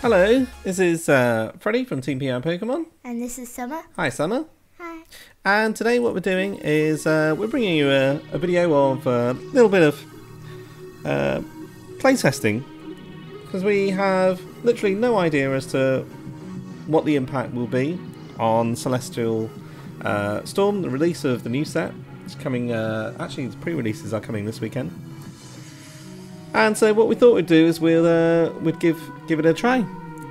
Hello, this is Freddie from Team PR Pokemon. And this is Summer. Hi Summer. Hi. And today what we're doing is we're bringing you a video of a little bit of playtesting, because we have literally no idea as to what the impact will be on Celestial Storm, the release of the new set. It's coming, actually the pre-releases are coming this weekend. And so what we thought we'd do is we'd give it a try.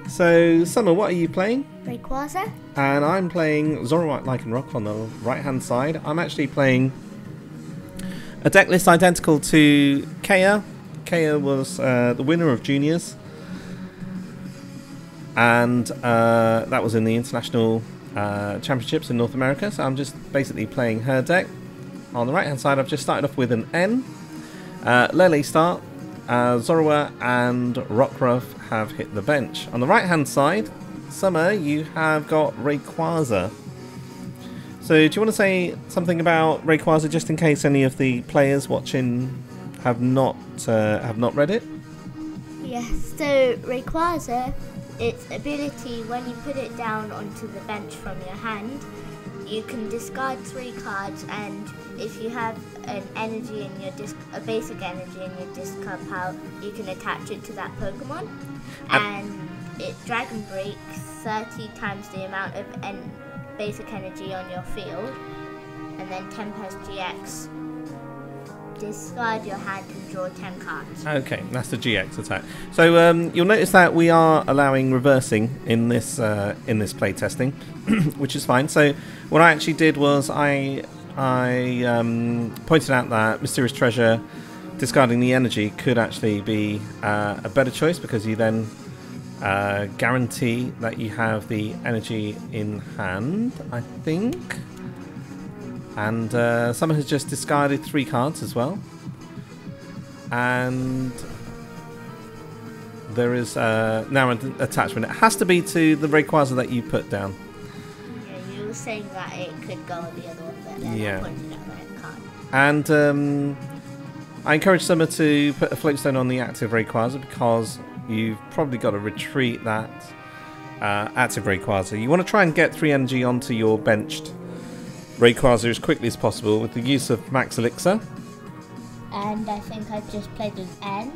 So Summer, what are you playing? Rayquaza. And I'm playing Zoroark-Lycanroc on the right hand side. I'm actually playing a deck list identical to Kea. Kea was the winner of Juniors, and that was in the International Championships in North America. So I'm just basically playing her deck. On the right hand side I've just started off with an N. Lele start. Zorua and Rockruff have hit the bench. On the right hand side, Summer, you have got Rayquaza. So do you want to say something about Rayquaza just in case any of the players watching have not read it? Yes, so Rayquaza, its ability, when you put it down onto the bench from your hand, you can discard 3 cards, and if you have an energy in your a basic energy in your discard pile, you can attach it to that Pokemon, and it Dragon breaks 30 times the amount of basic energy on your field, and then Tempest GX. Discard your hand and draw 10 cards. Okay, that's the GX attack. So you'll notice that we are allowing reversing in this playtesting, which is fine. So what I actually did was I pointed out that Mysterious Treasure discarding the energy could actually be a better choice, because you then guarantee that you have the energy in hand, I think. And someone has just discarded 3 cards as well. And there is now an attachment. It has to be to the Rayquaza that you put down. Yeah, you were saying that it could go on the other one, but then I pointed out that it can't. And I encourage Summer to put a floatstone on the active Rayquaza, because you've probably got to retreat that active Rayquaza. You want to try and get 3 energy onto your benched Rayquaza as quickly as possible with the use of Max Elixir. And I think I just played an N.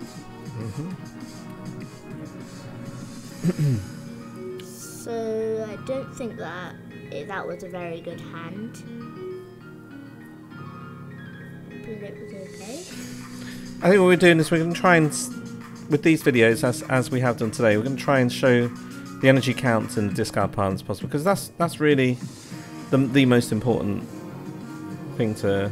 So I don't think that was a very good hand. But it was okay. I think what we're doing is we're going to try and, with these videos, as we have done today, we're going to try and show the energy counts in the discard pile as possible, because that's really the most important thing to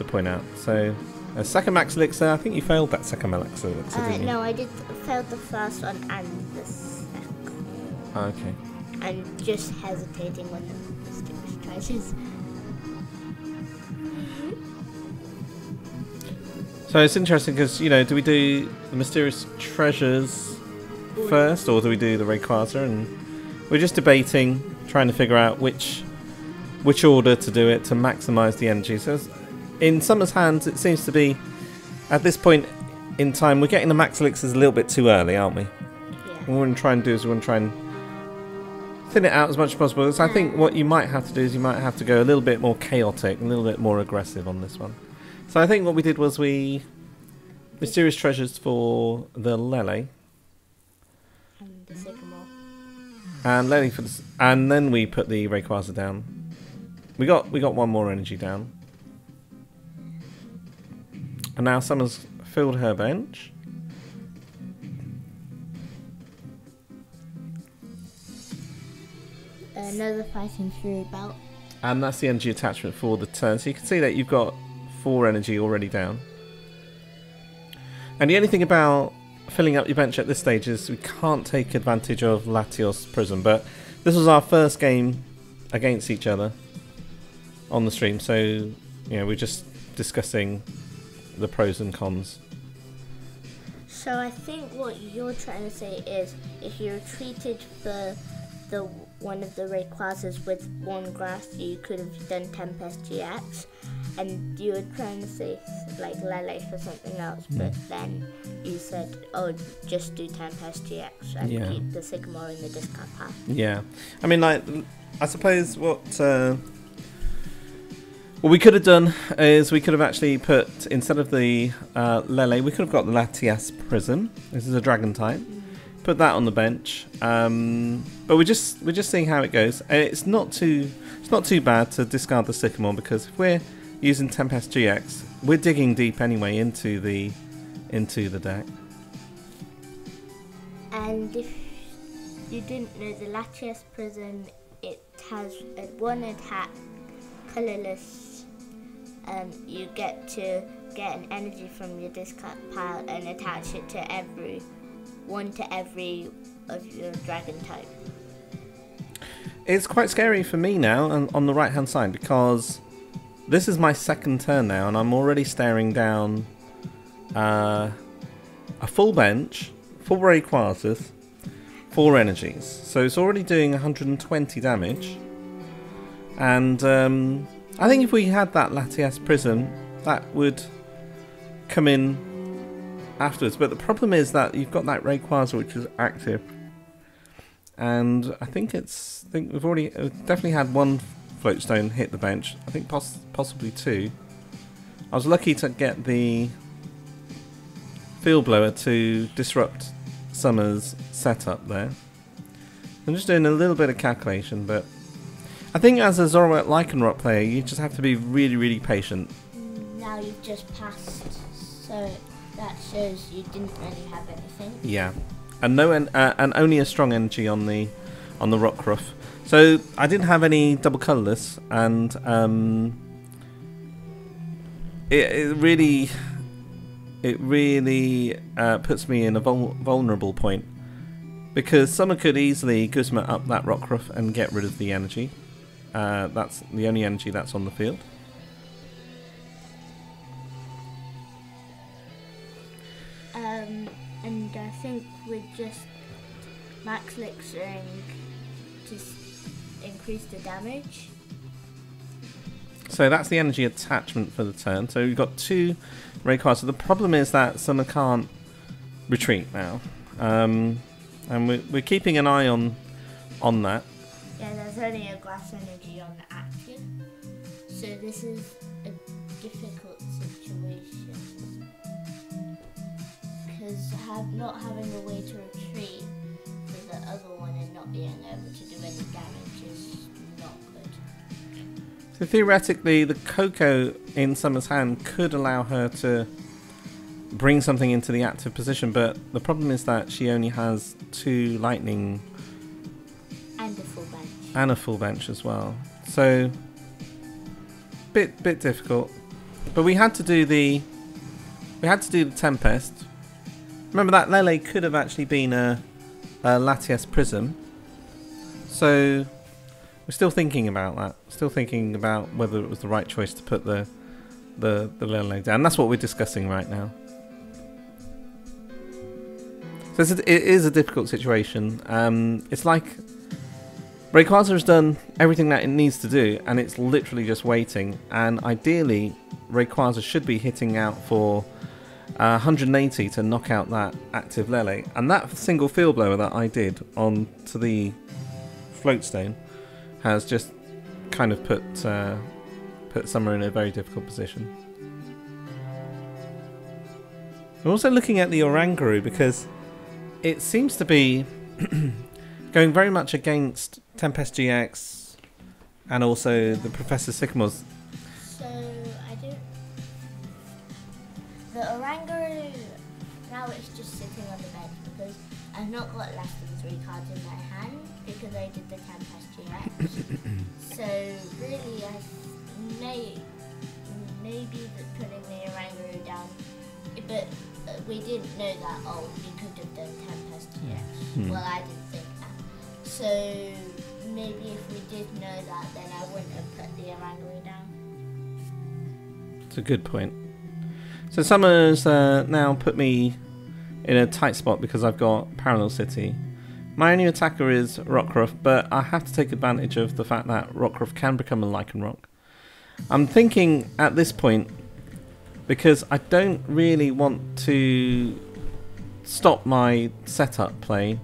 point out. So, a second Max Elixir. I think you failed that second Max Elixir, didn't you? No, I failed the first one and the second. Okay. I'm just hesitating when the Mysterious Treasures. So it's interesting because, you know, do we do the Mysterious Treasures first, or do we do the Rayquaza? And we're just debating, trying to figure out which order to do it to maximise the energy. So in Summer's hands, it seems to be, at this point in time, we're getting the Max Elixirs a little bit too early, aren't we? Yeah. What we want to try and do is we want to try and thin it out as much as possible. So I think what you might have to do is you might have to go a little bit more chaotic, a little bit more aggressive on this one. So I think what we did was we Mysterious Treasures for the Lele. And the Sycamore. And Lele for the, and then we put the Rayquaza down. We got one more energy down. And now Summer's filled her bench. Another Fighting Fury belt. And that's the energy attachment for the turn. So you can see that you've got 4 energy already down. And the only thing about filling up your bench at this stage is we can't take advantage of Latias Prism. But this was our first game against each other on the stream. So, you know, we're just discussing the pros and cons. So I think what you're trying to say is if you retreated the one of the Rayquazas with one grass, you could have done Tempest GX, and you were trying to say like Lele for something else, but then you said, oh, just do Tempest GX and keep the Sycamore in the discard pile. Yeah, I mean, like, I suppose what we could have done is we could have actually put, instead of the Lele, we could have got the Latias Prism. This is a dragon type. Put that on the bench, but we're just seeing how it goes. And it's not too bad to discard the Sycamore, because if we're using Tempest GX, we're digging deep anyway into the deck. And if you didn't know, the Latias Prism, it has a 1 attack, colorless. You get to get an energy from your discard pile and attach it to every of your dragon type. It's quite scary for me now on the right hand side, because this is my second turn now and I'm already staring down a full bench, 4 Rayquazas, 4 energies. So it's already doing 120 damage. And I think if we had that Latias Prism, that would come in afterwards. But the problem is that you've got that Rayquaza which is active, and I think we've definitely had 1 Floatstone hit the bench. I think possibly 2. I was lucky to get the Field Blower to disrupt Summer's setup there. I'm just doing a little bit of calculation, but I think as a Zorua Lycanroc player, you just have to be really, really patient. Now you've just passed, so that shows you didn't really have anything. Yeah, and and only a strong energy on the Rockruff. So I didn't have any double colourless, and it really puts me in a vulnerable point, because someone could easily Guzma up that Rockruff and get rid of the energy. That's the only energy that's on the field. And I think we're just Max Elixiring to increase the damage. So that's the energy attachment for the turn. So we've got 2 Rayquaza. So the problem is that Summer can't retreat now, and we're keeping an eye on that. Yeah, there's only a grass energy on the active, so this is a difficult situation, because not having a way to retreat for the other one and not being able to do any damage is not good. So theoretically, the Koko in Summer's hand could allow her to bring something into the active position, but the problem is that she only has 2 lightning and a full bench. And a full bench as well. So bit difficult. But we had to do the Tempest. Remember that Lele could have actually been a Latias Prism. So we're still thinking about that. Still thinking about whether it was the right choice to put the Lele down. That's what we're discussing right now. So it is a difficult situation. It's like Rayquaza has done everything that it needs to do, and it's literally just waiting. And ideally, Rayquaza should be hitting out for 180 to knock out that active Lele. And that single Field Blower that I did onto the Floatstone has just kind of put Summer in a very difficult position. I'm also looking at the Oranguru, because it seems to be going very much against Tempest GX and also the Professor Sycamore's. So the Oranguru, now it's just sitting on the bench because I've not got less than 3 cards in my hand because I did the Tempest GX. So really, maybe putting the Oranguru down, but we didn't know that. Oh, you could have done Tempest GX. Well, I didn't think that. So maybe if we did know that, then I wouldn't have put the Oranguru down. It's a good point. So Summer's now put me in a tight spot because I've got Parallel City, My only attacker is Rockruff, but I have to take advantage of the fact that Rockruff can become a Lycanroc. I'm thinking at this point, because I don't really want to stop my setup play.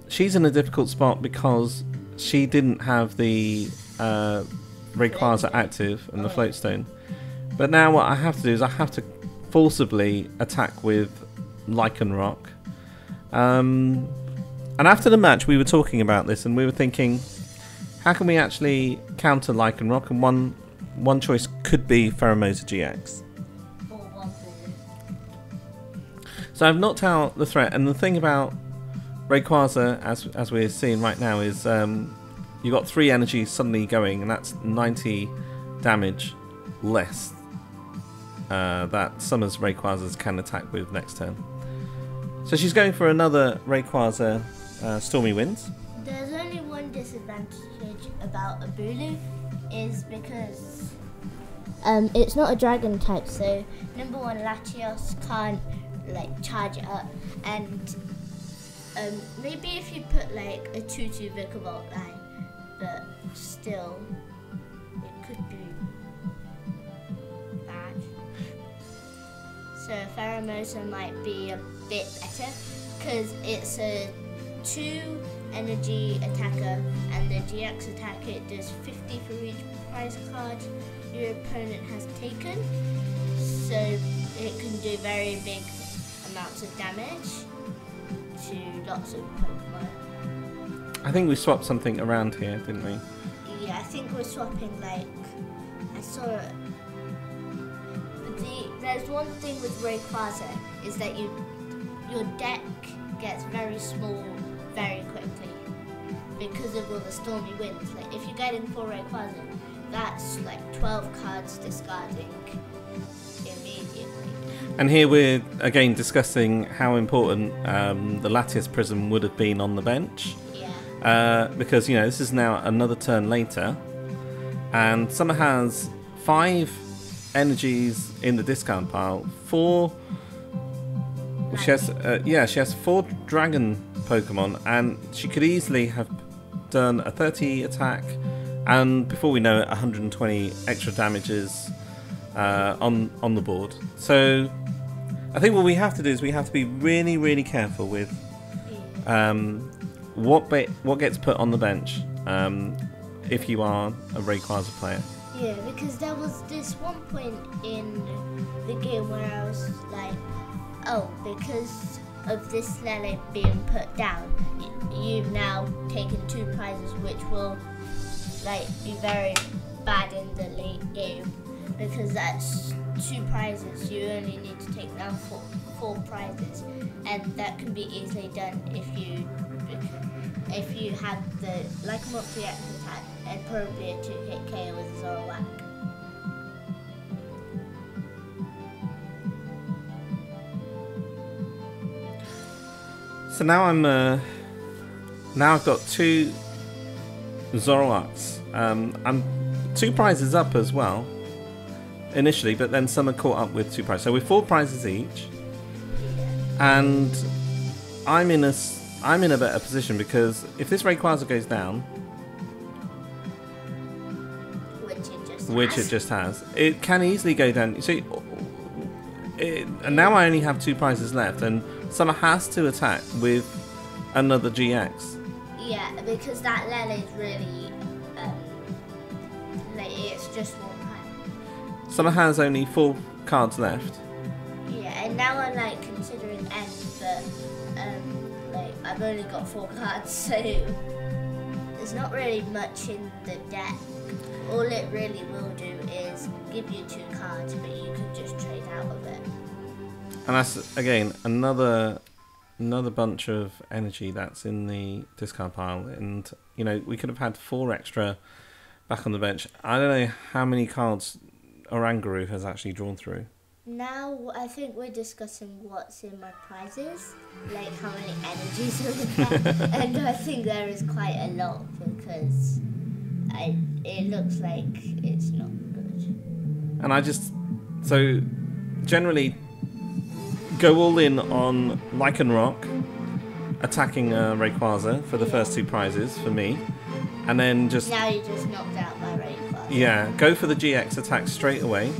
She's in a difficult spot because she didn't have the Rayquaza active and the Floatstone. But now what I have to do is I have to forcibly attack with Lycanroc. And after the match we were talking about this and we were thinking, how can we actually counter Lycanroc? And one choice could be Pheromosa GX. So I've knocked out the threat, and the thing about Rayquaza, as we're seeing right now, is you've got 3 energies suddenly going, and that's 90 damage less that Summer's Rayquazas can attack with next turn. So she's going for another Rayquaza Stormy Winds. There's only one disadvantage about a Bulu, is because it's not a dragon type, so number 1, Latios can't like charge it up, and maybe if you put like a 2/2 Vikavolt line, but still it could be bad. So Pheromosa might be a bit better because it's a 2 energy attacker, and the GX attack, it does 50 for each prize card your opponent has taken, so it can do very big amounts of damage to lots of Pokemon. I think we swapped something around here, didn't we? Yeah, I think we're swapping, like, I saw it. There's one thing with Rayquaza, is that your deck gets very small very quickly because of all the Stormy Winds. Like, if you're getting 4 Rayquaza, that's like 12 cards discarding immediately. And here we're again discussing how important the Latias Prism would have been on the bench. Yeah. Because, you know, this is now another turn later, and Summer has 5 energies in the discard pile. 4. She has 4 Dragon Pokemon, and she could easily have done a 30 attack, and before we know it, 120 extra damages on the board. So I think what we have to do is we have to be really, really careful with what gets put on the bench if you are a Rayquaza player. Yeah, because there was this one point in the game where I was like, oh, because of this Lele being put down, you've now taken 2 prizes, which will like be very bad in the late game, because that's 2 prizes. You only need to take down 4 prizes, and that can be easily done if you have the Lycanroc-GX attack and probably a 2-hit KO with Zoroark. So now I've got 2 Zoroarks. I'm 2 prizes up as well initially, but then Summer caught up with 2 prizes. So we're 4 prizes each, and I'm in a better position because if this Rayquaza goes down, which it just has, it can easily go down. See, and now I only have 2 prizes left, and Summer has to attack with another GX. Yeah, because that Lele is really, it's just 1 prize. Summer has only 4 cards left. Yeah, and now I'm like considering end, but like I've only got 4 cards, so there's not really much in the deck. All it really will do is give you 2 cards, but you can just trade out of it. And that's again another bunch of energy that's in the discard pile, and you know, we could have had 4 extra back on the bench. I don't know how many cards Oranguru has actually drawn through. Now I think we're discussing what's in my prizes, like how many energies are in there, and I think there is quite a lot because it looks like it's not good. And so generally go all in on Lycanroc attacking Rayquaza for the first 2 prizes for me, and then just now you're just knocked out by Rayquaza. Yeah, go for the GX attack straight away,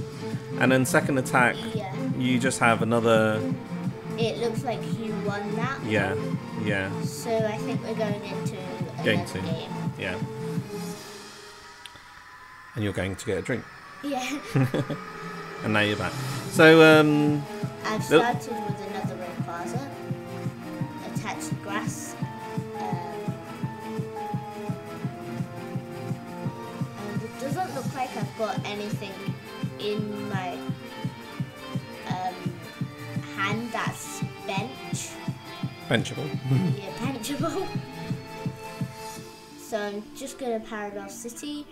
and then second attack, you just have another. It looks like you won that. Yeah, yeah. So I think we're going into Game another 2. game. Yeah. And you're going to get a drink. Yeah. And now you're back. So I've started with another Rayquaza. Attached grass. And it doesn't look like I've got anything in my hand that's benchable. Yeah, benchable. So I'm just going to Parallel City.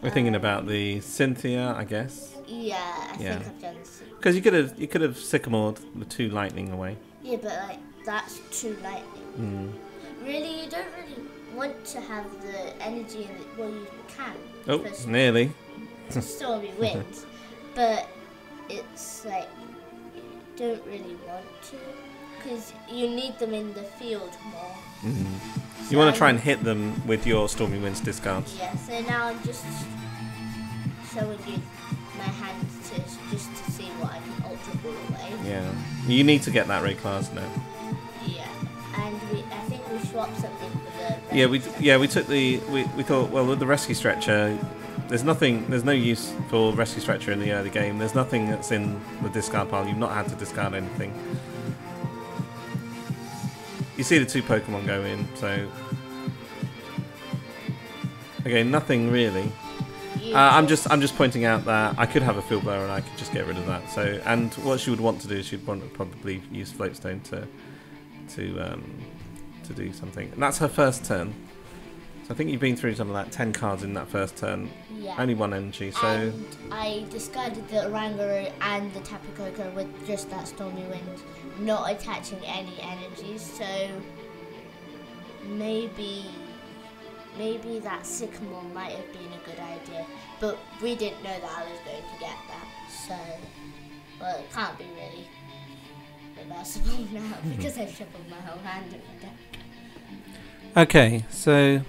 We're thinking about the Cynthia, I guess. Yeah, I think I've done this. Because you could have Sycamored the 2 lightning away. Yeah, but like that's 2 lightning. Really, you don't really want to have the energy in it. Well, you can. Oh, nearly. Stormy winds, but it's like you don't really want to because you need them in the field more. So you want to try and hit them with your Stormy Winds discards. Yeah, so now I'm just showing you my hand just to see what I can Ultra Ball away. Yeah. You need to get that Rayquaza now. Yeah, and I think we swapped something for the we took the we thought, well, with the Rescue Stretcher, there's no use for Rescue Stretcher in the early game. There's nothing that's in the discard pile. You've not had to discard anything. You see the 2 Pokemon go in, so again, nothing really. I'm just pointing out that I could have a Field Blower and I could just get rid of that. So, and what she would want to do is she'd want to probably use Floatstone to do something. And that's her first turn. So I think you've been through something like 10 cards in that first turn. Yeah. Only 1 energy. So and I discarded the Oranguru and the Tapu Koko with just that Stormy Wind, not attaching any energies. So maybe that Sycamore might have been a good idea, but we didn't know that I was going to get that. So, well, it can't be really reversible now because I've shuffled my whole hand in my deck. Okay, so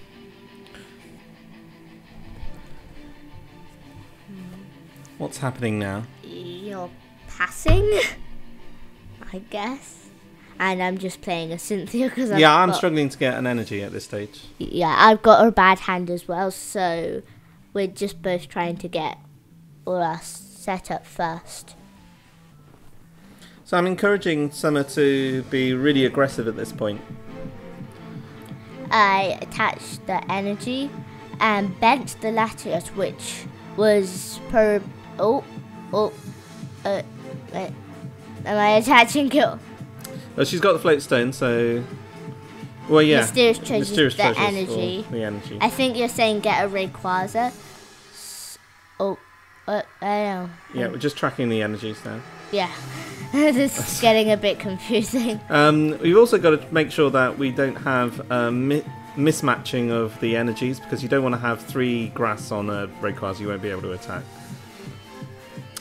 what's happening now? You're passing, I guess. And I'm just playing a Cynthia because I'm struggling to get an energy at this stage. Yeah, I've got a bad hand as well, so we're just both trying to get our set up first. So I'm encouraging Summer to be really aggressive at this point. I attached the energy and bent the Latias, which was am I attaching it? Well, she's got the Floatstone, so well, yeah. Mysterious Treasures, the energy. The energy. I think you're saying get a Rayquaza. I don't know. Yeah, we're just tracking the energies now. Yeah, this is getting a bit confusing. We've also got to make sure that we don't have mismatching of the energies, because you don't want to have 3 grass on a Rayquaza you won't be able to attack.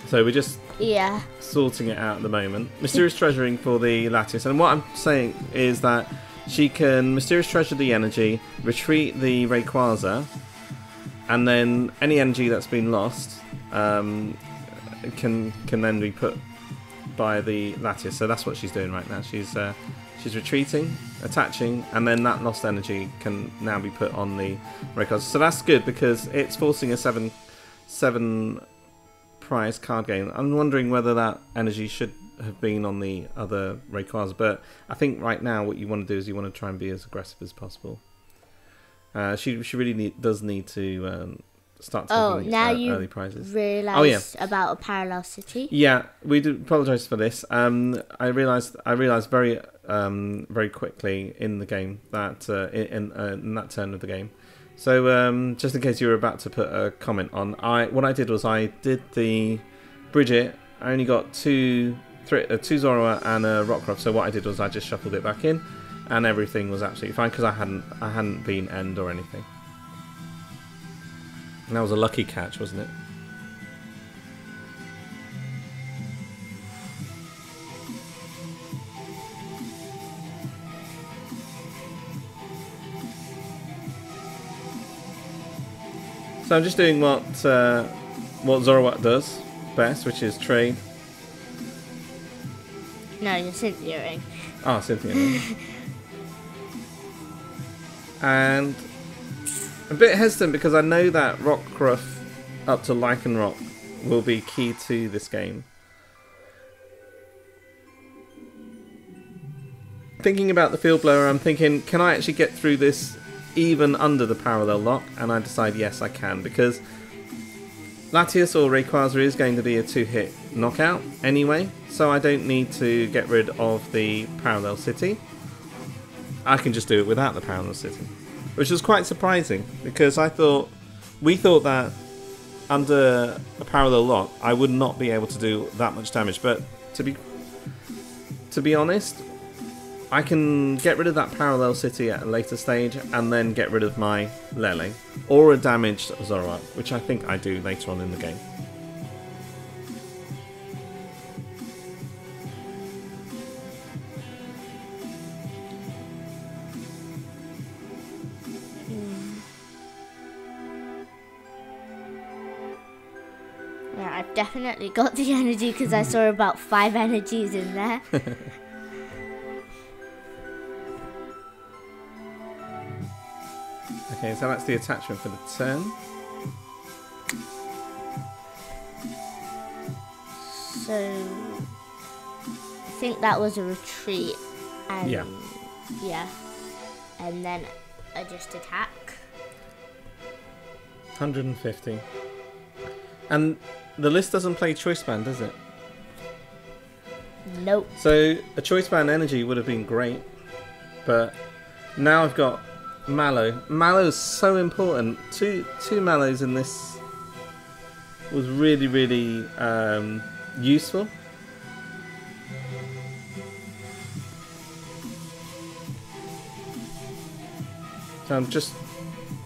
So we're just sorting it out at the moment. Mysterious Treasuring for the Latias, and what I'm saying is that she can Mysterious Treasure the energy, retreat the Rayquaza, and then any energy that's been lost can then be put by the Latias. So that's what she's doing right now. She's retreating, attaching, and then that lost energy can now be put on the Rayquaza. So that's good because it's forcing a 7 prize card game. I'm wondering whether that energy should have been on the other Rayquaza, but I think right now what you want to do is you want to try and be as aggressive as possible. She really does need to start taking early prizes. Realised about a Parallel City? Yeah, we do apologise for this. I realised very quickly in the game that in that turn of the game. So just in case you were about to put a comment on, what I did was I did the Brigette. I only got two Zorua and a Rockruff. So what I did was I just shuffled it back in, and everything was absolutely fine because I hadn't been end or anything. And that was a lucky catch, wasn't it? So I'm just doing what Zoroark does best, which is trade. No, you're Cynthia. Oh, Cynthia. And a bit hesitant because I know that Rockruff up to Lycanroc will be key to this game. Thinking about the Field Blower, I'm thinking, can I actually get through this even under the Parallel Lock? And I decide yes, I can, because Latias or Rayquaza is going to be a 2-hit knockout anyway, so I don't need to get rid of the Parallel City. I can just do it without the Parallel City, which was quite surprising, because we thought that under a Parallel Lock I would not be able to do that much damage, but to be honest, I can get rid of that Parallel City at a later stage and then get rid of my Lele or a damaged Zoroark, which I think I do later on in the game. Yeah, I've definitely got the energy because I saw about 5 energies in there. Okay, so that's the attachment for the turn. So I think that was a retreat. And yeah. And then I just attack. 150. And the list doesn't play Choice Band, does it? Nope. So a Choice Band energy would have been great, but now I've got Mallow. Mallow is so important. Two Mallows in this was really, really useful. So I'm just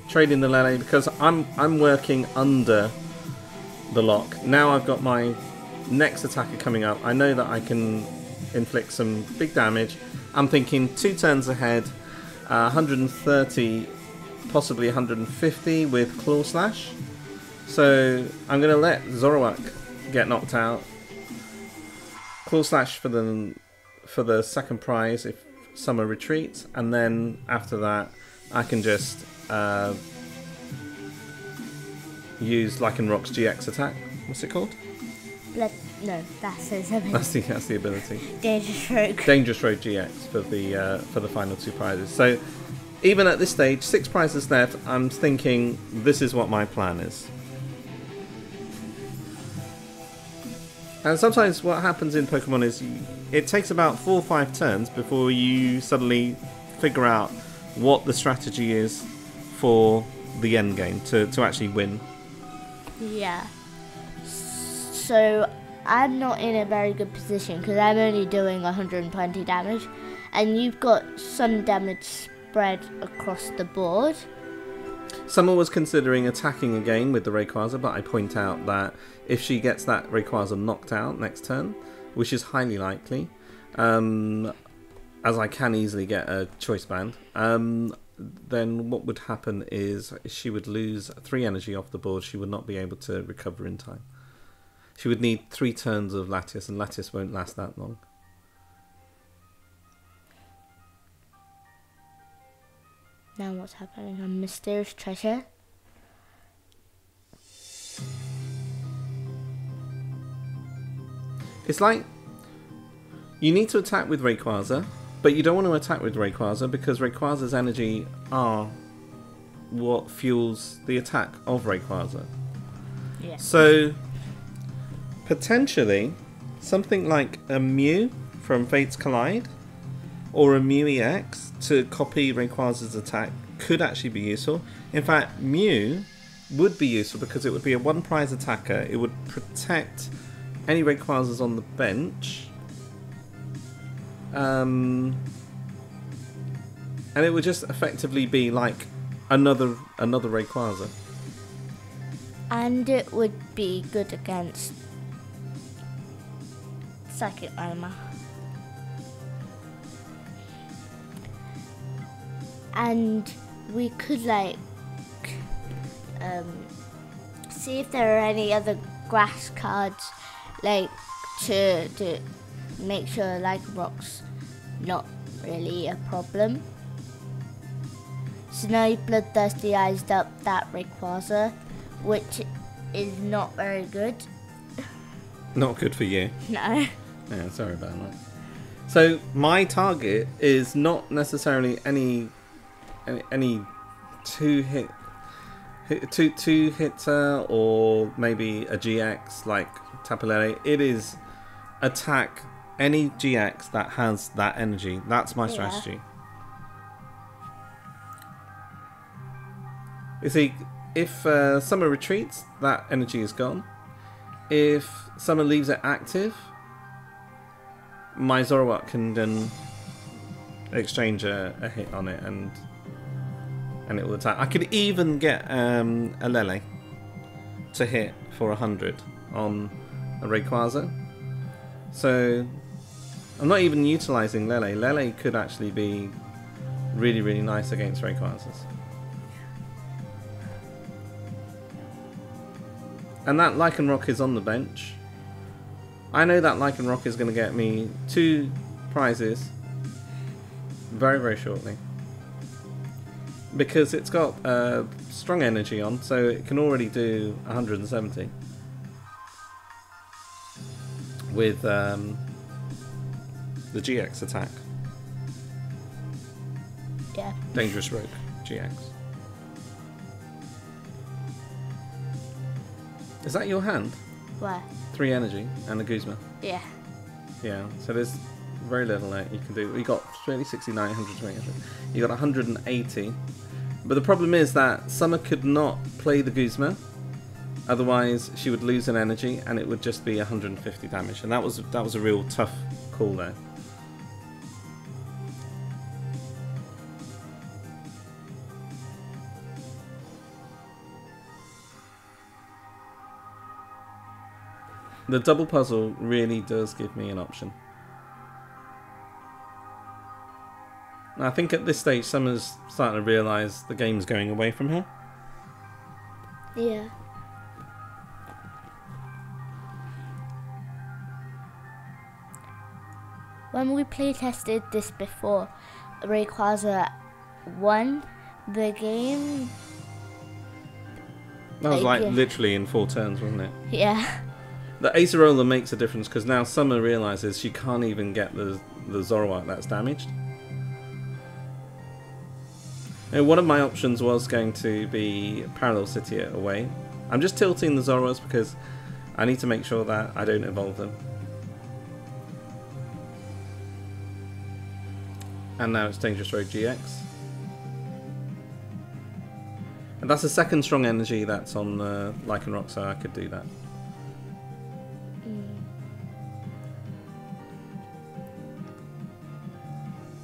trading the Lele because I'm working under the lock. Now I've got my next attacker coming up. I know that I can inflict some big damage. I'm thinking 2 turns ahead, 130, possibly 150 with Claw Slash. So I'm going to let Zoroark get knocked out. Claw Slash for the second prize if Summer retreats, and then after that I can just use Lycanroc-GX GX attack. What's it called? No, that's his ability. That's the ability. Dangerous Rogue. Dangerous Rogue GX for the final 2 prizes. So even at this stage, 6 prizes left. I'm thinking this is what my plan is. And sometimes what happens in Pokemon is it takes about 4 or 5 turns before you suddenly figure out what the strategy is for the end game to actually win. Yeah. So I'm not in a very good position because I'm only doing 120 damage, and you've got some damage spread across the board. Someone was considering attacking again with the Rayquaza, but I point out that if she gets that Rayquaza knocked out next turn, which is highly likely, as I can easily get a Choice Band, then what would happen is she would lose 3 energy off the board. She would not be able to recover in time. She would need 3 turns of Latias, and Latias won't last that long. Now what's happening? A mysterious treasure. It's like you need to attack with Rayquaza, but you don't want to attack with Rayquaza because Rayquaza's energy are what fuels the attack of Rayquaza. Yeah. So potentially something like a Mew from Fates Collide or a Mew-EX to copy Rayquaza's attack could actually be useful. In fact, Mew would be useful because it would be a 1 prize attacker. It would protect any Rayquazas on the bench. And it would just effectively be like another Rayquaza. And it would be good against Psychic Armor. And we could see if there are any other grass cards, like to make sure Lycanroc's not really a problem. So now you bloodthirsty eyes up that Rayquaza, which is not very good. Not good for you. No. Yeah, sorry about that. So my target is not necessarily any two hitter or maybe a GX like Tapu Lele. It is attack any GX that has that energy. That's my strategy. You see, if Summer retreats, that energy is gone. If Summer leaves it active, my Zoroark can then exchange a hit on it and it will attack. I could even get a Lele to hit for 100 on a Rayquaza. So I'm not even utilising Lele. Lele could actually be really, really nice against Rayquazas. And that Lycanroc is on the bench. I know that Lycanroc is going to get me 2 prizes very, very shortly. Because it's got strong energy on, so it can already do 170. With the GX attack. Yeah. Dangerous Rogue GX. Is that your hand? Where? 3 energy and a Guzma. Yeah. Yeah, so there's very little that you can do. We got 30, 69, 120. You got 180. But the problem is that Summer could not play the Guzma. Otherwise, she would lose an energy and it would just be 150 damage. And that was a real tough call there. The double puzzle really does give me an option. I think at this stage, Summer's starting to realise the game's going away from her. Yeah. When we playtested this before, Rayquaza won the game. That was like literally in 4 turns, wasn't it? Yeah. The Acerola makes a difference because now Summer realises she can't even get the Zoroark that's damaged. And one of my options was going to be Parallel City away. I'm just tilting the Zoros because I need to make sure that I don't evolve them. And now it's Dangerous Rogue GX. And that's the second strong energy that's on Lycanroc, so I could do that.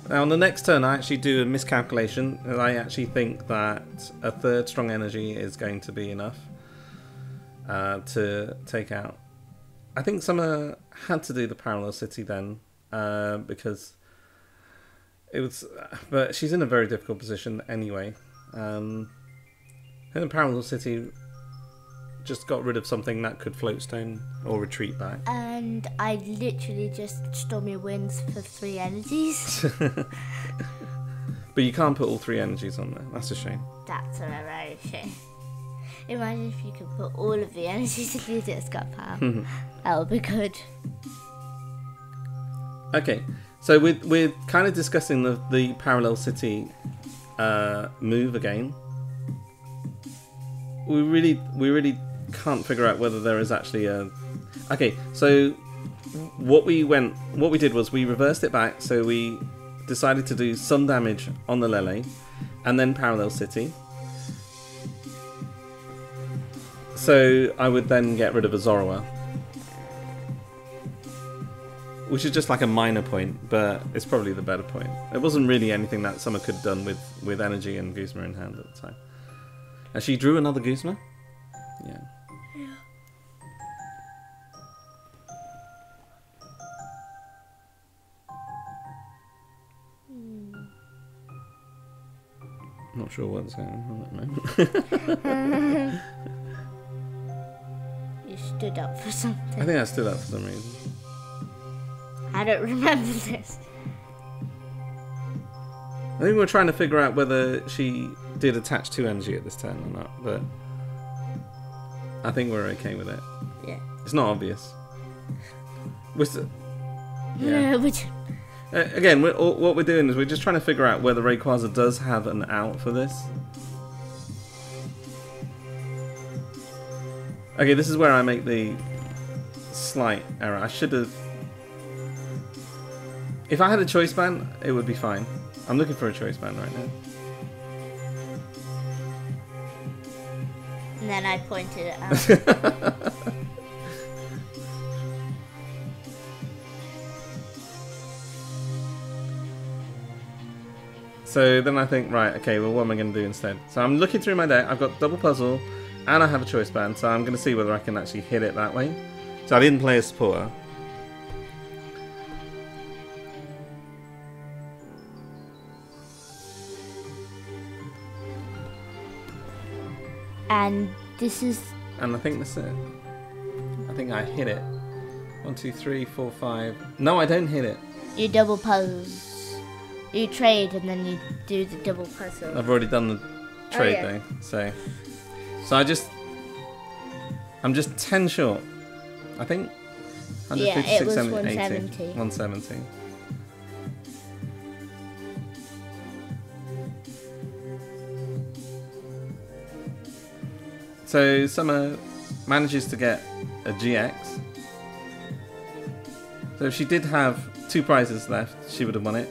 Now on the next turn I actually do a miscalculation, and I actually think that a 3rd strong energy is going to be enough to take out. I think Summer had to do the Parallel City then, because it was, but she's in a very difficult position anyway. And the Parallel City just got rid of something that could float stone or retreat back. And I literally just Stormy Winds for 3 energies. But you can't put all 3 energies on there. That's a shame. That's a very shame. Imagine if you could put all of the energies if you just got power. That would be good. Okay, so we're kind of discussing the Parallel City move again. We really can't figure out whether there is actually a... Okay, so what we did was we reversed it back, so we decided to do some damage on the Lele and then Parallel City. So I would then get rid of a Zorua, which is just like a minor point, but it's probably the better point. It wasn't really anything that Summer could have done with energy and Guzma in hand at the time. And she drew another Guzma? Yeah. Not sure what's going on at the moment. stood up for something. I think I stood up for some reason. I don't remember this. I think we're trying to figure out whether she did attach 2 energy at this turn or not, but I think we're okay with it. Yeah. It's not obvious. Yeah. Again, what we're doing is we're just trying to figure out whether Rayquaza does have an out for this. Okay, this is where I make the slight error. I should have... If I had a choice band, it would be fine. I'm looking for a choice band right now. And then I pointed it out. So then I think, right, okay, well, what am I going to do instead? So I'm looking through my deck. I've got double puzzle, and I have a choice band. So I'm going to see whether I can actually hit it that way. So I didn't play a supporter. And this is... And I think that's it. I think I hit it. 1, 2, 3, 4, 5. No, I don't hit it. You double puzzles. You trade and then you do the double puzzle. I've already done the trade though, so I'm just 10 short. I think 156, yeah, it was 70, 170. 80, 170. So Summer manages to get a GX. So if she did have 2 prizes left, she would have won it.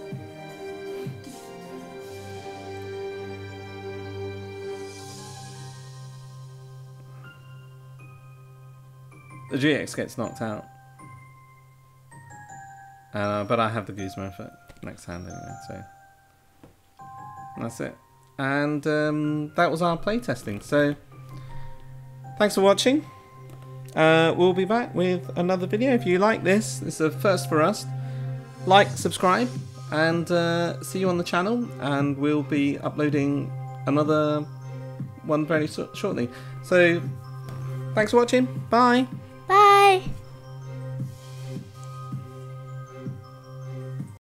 The GX gets knocked out. But I have the Guzma for next hand anyway, so that's it. And that was our playtesting. So thanks for watching. We'll be back with another video. If you like this, it's a first for us. Like, subscribe, and see you on the channel. And we'll be uploading another one very shortly. So thanks for watching. Bye. Bye.